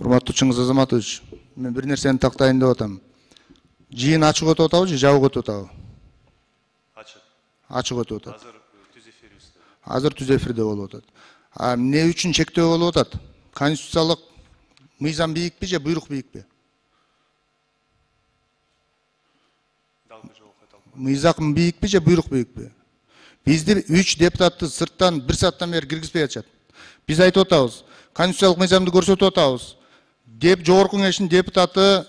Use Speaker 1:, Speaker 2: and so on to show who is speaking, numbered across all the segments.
Speaker 1: Урматтуу Чыңгыз Азаматович, мен бир нерсени тактайын деп атам. Жыйын ачык өтүп атабы же жабык өтүп атабы?
Speaker 2: Ачык.
Speaker 1: Ачык өтүп атат.
Speaker 2: Азыр түз эфирибизде.
Speaker 1: Азыр түз эфирде болуп атат. Эмне үчүн чектөө болуп атат? Конституциялык мыйзам бийикпи же буйрук бийикпи? Мыйзам бийикпи же буйрук бийикпи? Бизди 3 депутатты сырттан 1 сааттан бери киргизбей атышат. Биз айтып атабыз, конституциялык мыйзамды көрсөтүп атабыз. Деп жогорку кеңештин депутаты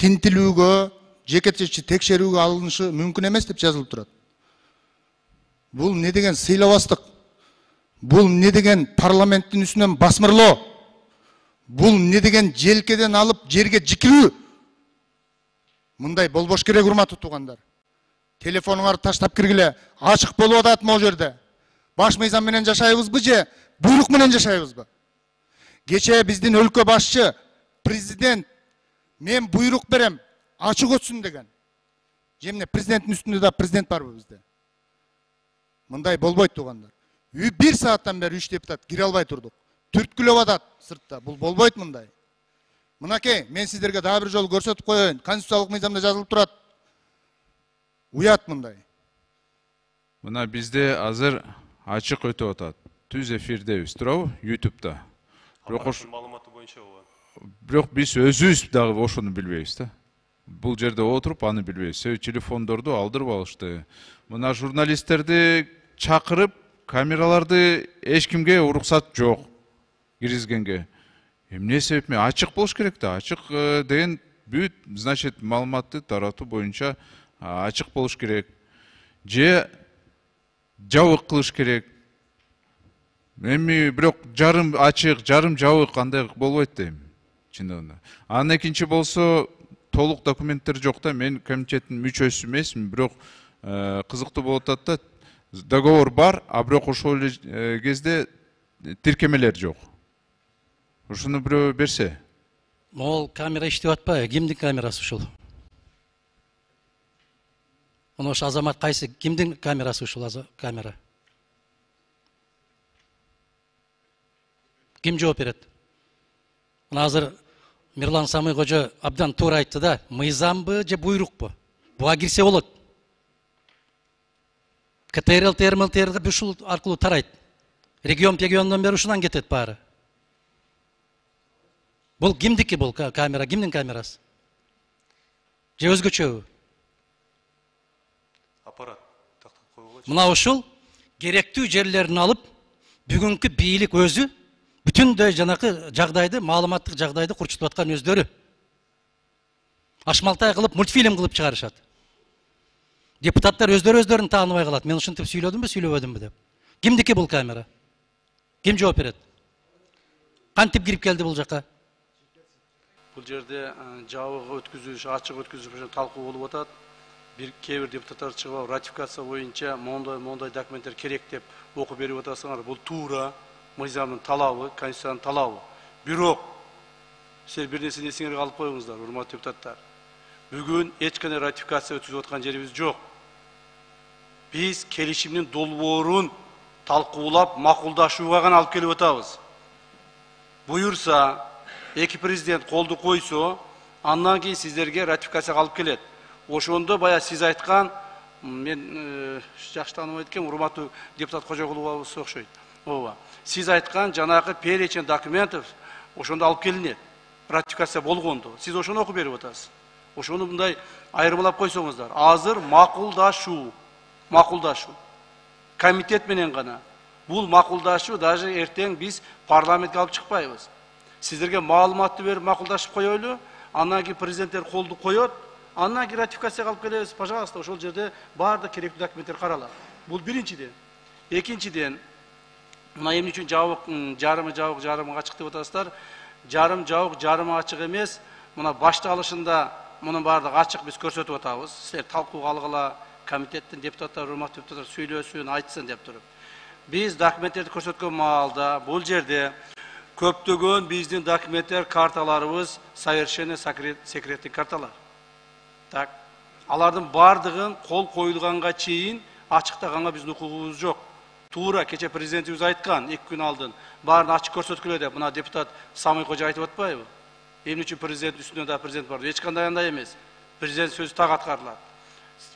Speaker 1: тинтилүүгө, жекече текшерүүгө алынышы мүмкүн эмес деп жазылып турат. Бул не деген сыйлабастык? Бул не деген парламенттин үстүнөн басмырлоо? Бул не деген желкеден алып жерге жикирүү? Мындай болбош керек, урматтуу туугандар. Телефонуңарды таштап киргиле, ачык болуп атат могу жерде. Баш мыйзам менен жашайбызбы же буйрук менен жашайбызбы? Кечээ биздин өлкө башчы, президент, мен буйрук берем, ачык өтсүн деген. Жемне президенттин үстүндө да президент барбы бизде? Мындай болбойт туугандар. 1 сааттан бери 3 депутат кире албай турдук. Түрткүлөп атат сыртта. Бул болбойт мындай. Мынакей, мен сиздерге дагы бир жолу көрсөтүп коеюн. Конституциялык мыйзамда жазылып турат. Уят мындай.
Speaker 3: Мына бизде азыр ачык өтүп атат. Түз эфирдебиз, туурабы? YouTube'да.
Speaker 2: Маалыматы боюнча ооба.
Speaker 3: Бирок биз өзүбүз дагы ошону билбейбиз да. Бул жерде отуруп аны билбейбиз. Телефондорду алдырып алышты. Мына журналисттерди чакырып, камераларды эч кимге уруксат жок киргизгенге. Эмне себепми? Ачык болуш керек да. Ачык деген бүт, значит, маалыматты таратуу боюнча ачык болуш керек. Же жабык кылыш керек. Эми бирок жарым ачык, жарым жабык андай болбойт дейм. Чындыгында. Анан экинчи болсо толук документтер жок да. Мен комитеттин мүчөсү эмесмин, бирок кызыктуу болуп атат да. Договор бар, а бирок ошол кезде тиркемелер жок. Ушуну бирөө берсе.
Speaker 4: Мол камера иштеп атпайбы? Кимдин камерасы ушул? Мына ошо Азамат кайсы? Кимдин камерасы ушул камера? Ким жооп берет? Мына азыр Мирлан Самый кожо абдан туура айтты да, мыйзамбы же буйрукпу? Буга кирсе болот. КТРЛ, ТРМЛ ушул аркылуу тарайт. Регион бери ушунан кетет баары. Бул кимдики бул камера? Кимдин камерасы? Же өзгөчөбү?
Speaker 2: Аппарат тактап койгоч.
Speaker 4: Мына ушул керектүү жерлерин алып, бүгүнкү бийлик өзү бүтүндөй жанакы жагдайды, маалыматтык жагдайды курчутуп аткан өздөрү. Ашмалтай кылып, мультфильм кылып чыгарышат. Депутаттар өздөрүн тааныбай калат. Мен ушинтип сүйлөдүмбү, сүйлөбөдүмбү деп. Кимдики бул камера? Ким жооп берет? Кантип кирип келди бул жака?
Speaker 5: Бул жерде жабык өткүзүш, ачык өткүзүш талкуу болуп атат. Кээ бир депутаттар чыгып, ратификация боюнча мондай документтер керек деп окуп берип атасыңар. Бул туура мыйзамдын талабы, конституциянын талабы. Бирок силер бир нерсени эсиңерге алып коюңуздар, урматтуу депутаттар. Бүгүн эч кандай ратификация өткүзүп аткан жерибиз жок. Биз келишимдин долбоорун талкуулап, макулдашууга гана алып келип атабыз. Буюрса, эки президент колду койсо, андан кийин сиздерге ратификацияга алып келет. Ошондо бая сиз айткан, мен жакшы тааныбайт экенмин, урматтуу депутат Кожокуловго окшойт. Ооба. Сиз айткан жанагы перечень документов ошондо алып келинет. Ратификация болгондо. Сиз ошону окуп берип атасыз. Ошону мындай айырмалап койсоңуздар. Азыр макулдашуу. Комитет менен гана. Бул макулдашуу даже эртең биз парламентке алып чыкпайбыз. Сиздерге маалыматты берип макулдашып коелу, андан кийин президенттер колду коет, андан кийин ратификацияга алып келебиз. Пожалуйста, ошол жерде баардык керектүү документтер каралат. Бул биринчиден. Экинчиден, мына эмне үчүн жарымы ачык деп атасыздар? Жарым жабык, жарымы ачык эмес. Мына башталышында мунун баардыгы ачык биз көрсөтүп атабыз. Силер талкууга алгыла, комитеттин депутаттары, урматтуу депутаттар сүйлөсүн, айтсын деп туруп. Биз документтерди көрсөткөн маалда бул жерде көптөгөн биздин документтер, карталарыбыз совершенно секретный карталар. Так. Алардын бардыгын кол коюлганга чейин ачыктаганга биздин укугубуз жок. туура кече президентибиз айткан 2 күн алдын баарын ачык көрсөткүлө деп мына депутат Самый Кожа айтып атпайбы? Эмне үчүн президент үстүнө да президент бар? Эч кандай андай эмес. Президент сөзү так аткарылат.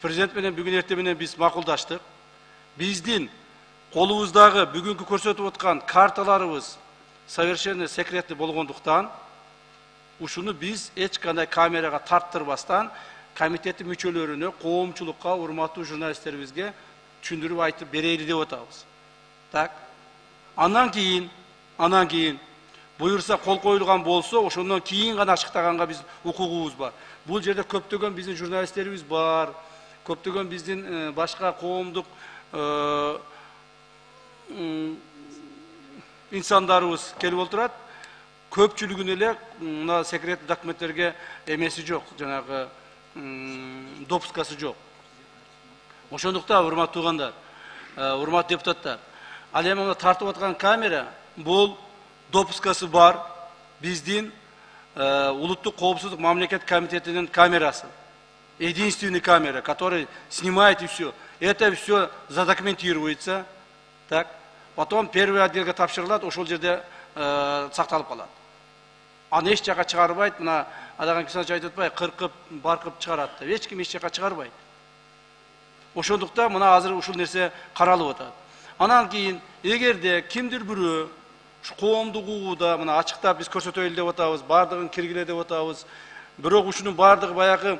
Speaker 5: Президент менен бүгүн эртең менен биз макулдаштык. Биздин колубуздагы бүгүнкү көрсөтүп аткан карталарыбыз совершенно секретный болгондуктан ушуну биз эч кандай камерага тарттырбастан комитеттин мүчөлөрүнө, коомчулукка, урматтуу журналисттерибизге түшүндүрүп айтып берейли деп атабыз. Так. Андан кийин буюрса кол коюлган болсо, ошондон кийин гана ачыктаганга биз укугубуз бар. Бул жерде көптөгөн биздин журналисттерибиз бар, көптөгөн биздин башка коомдук инсандарыбыз келип отурат. Көпчүлүгүнүн эле мына секретный документтерге эмеси жок, жанагы допускасы жок. Ошондуктан урматтуу туугандар, урматтуу депутаттар, ал эми мына тартып аткан камера бул допускасы бар биздин улуттук коопсуздук мамлекет комитетинин камерасы. Единственный камера, который снимает и все. Это все задокументируется. Так. Потом первый отделге тапшырылат, ошол жерде сакталып калат. Аны эч жака чыгарбайт, мына адаган кисач айтып атпайбы, кыркып, баркып чыгарат деп. Эч ким эч жака чыгарбайт. Ошондуктан мына азыр ушул нерсе каралып атат. Анан кийин эгерде кимдир бирөө ушу коомдук угууда мына ачыктап биз көрсөтөлү деп атабыз, бардыгын киргиле деп атабыз. Бирок ушунун бардыгы баягы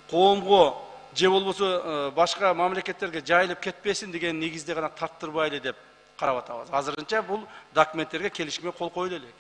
Speaker 5: коомго же болбосо башка мамлекеттерге жайылып кетпесин деген негизде гана тарттырбайлы деп карап атабыз. Азырынча бул документтерге келишимге кол коюлу элек.